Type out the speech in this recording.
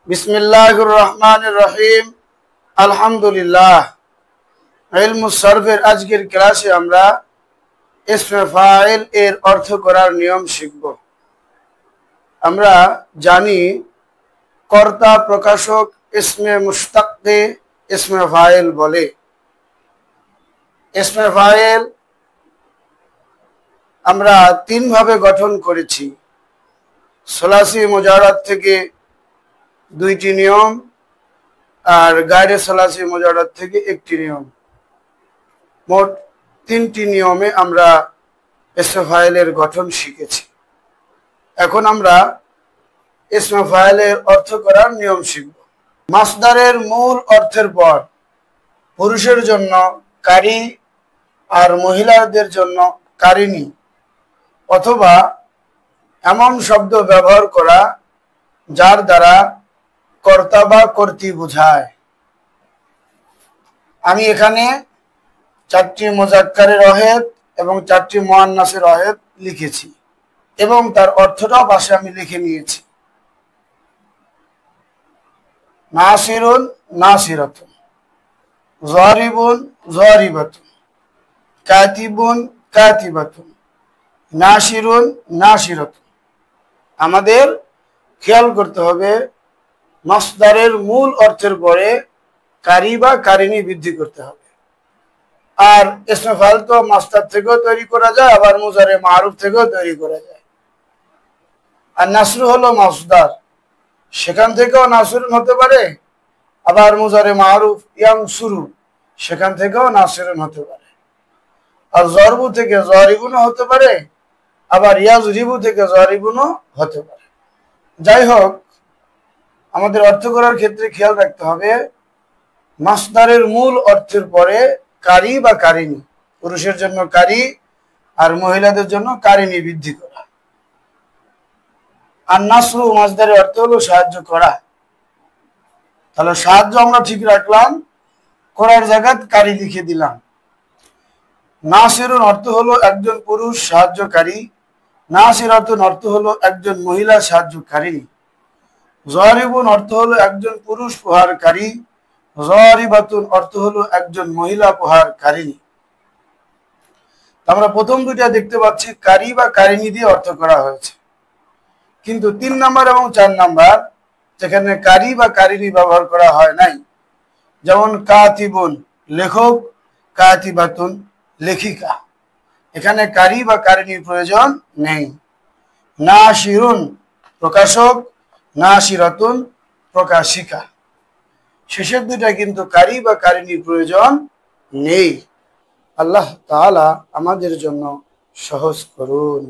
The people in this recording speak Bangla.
বিসমিল্লাহির রহমানির রহিম। আলহামদুলিল্লাহ। ইলমুস সরফের আজকের ক্লাসে আমরা ইসমে ফাইল এর অর্থ করার নিয়ম শিখব। আমরা জানি কর্তা প্রকাশক ইসমে মুশতাককে ইসমে ফাইল বলে। ইসমে ফাইল আমরা তিন ভাবে গঠন করেছি। সলাসি মুজাররদ থেকে দুইটি নিয়ম আর গায়রে সলাসি মুজাররদ থেকে একটি নিয়ম, মোট তিনটি নিয়মে আমরা ইসমে ফাইলের গঠন শিখেছি। এখন আমরা ইসমে ফাইলের অর্থ করার নিয়ম শিখব। মাসদারের মূল অর্থের পর পুরুষের জন্য কারি আর মহিলাদের জন্য কারিনী অথবা এমন শব্দ ব্যবহার করা যার দ্বারা কর্তা বা কর্তৃ বোঝায়। আমি এখানে চারটি মুজাক্কারের অহেদ এবং চারটি মুআন্নাসের অহেদ লিখেছি এবং তার অর্থটাও পাশে আমি লিখে নিয়েছি। নাসিরুন নাসিরাতুন, যারিবুন যারিবাতুন, কাতিবুন কাতিবাতুন, নাসিরুন নাসিরাতুন। আমাদের খেয়াল করতে হবে মাসদারের মূল অর্থের পরে কারি বা কারিনী বৃদ্ধি করতে হবে। আর ইসমে ফাইল তো মাসদার থেকেও তৈরি করা যায়, আবার মুজারে মারুফ থেকেও তৈরি করা যায়। আর নাসরু হলো মাসদার, সেখান থেকেও নাসরুন হতে পারে, আবার মুজারে মারুফ ইয়ানসুরু সেখান থেকেও নাসরুন হতে পারে। আর জরবু থেকে জরিবুনও হতে পারে, আবার ইয়াজরিবু থেকে জরিবুনও হতে পারে। যাই হোক, আমাদের অর্থ করার ক্ষেত্রে খেয়াল রাখতে হবে মাসদারের মূল অর্থের পরে কারি বা কারিনী, পুরুষের জন্য কারি আর মহিলাদের জন্য কারিনী বৃদ্ধি করা। আর নাসরু মাসদারের অর্থ হলো সাহায্য করা। তাহলে সাহায্য আমরা ঠিক রাখলাম, করার জায়গায় কারি লিখে দিলাম। নাসিরুন অর্থ হলো একজন পুরুষ সাহায্যকারী, নাসিরাতুন অর্থ হলো একজন মহিলা সাহায্যকারী, যারিবুন অর্থ হলো একজন পুরুষ প্রহারকারী, যারিবাতুন অর্থ হলো একজন মহিলা প্রহারকারী। আমরা প্রথম দুইটা দেখতে পাচ্ছি কারি বা কারিনী দিয়ে অর্থ করা হয়েছে, কিন্তু 3 নাম্বার এবং 4 নাম্বার যেখানে কারি বা কারিনী ব্যবহার করা হয় নাই, যেমন কাতিবুন লেখক, কাতিবাতুন লেখিকা, এখানে কারি বা কারিনীর প্রয়োজন নেই। নাসিরুন প্রকাশক, নাসিরাতুন প্রকাশিকা, শেষের দুইটা কিন্তু কারি বা কারিনীর প্রয়োজন নেই। আল্লাহ তাআলা আমাদের জন্য সহজ করুন।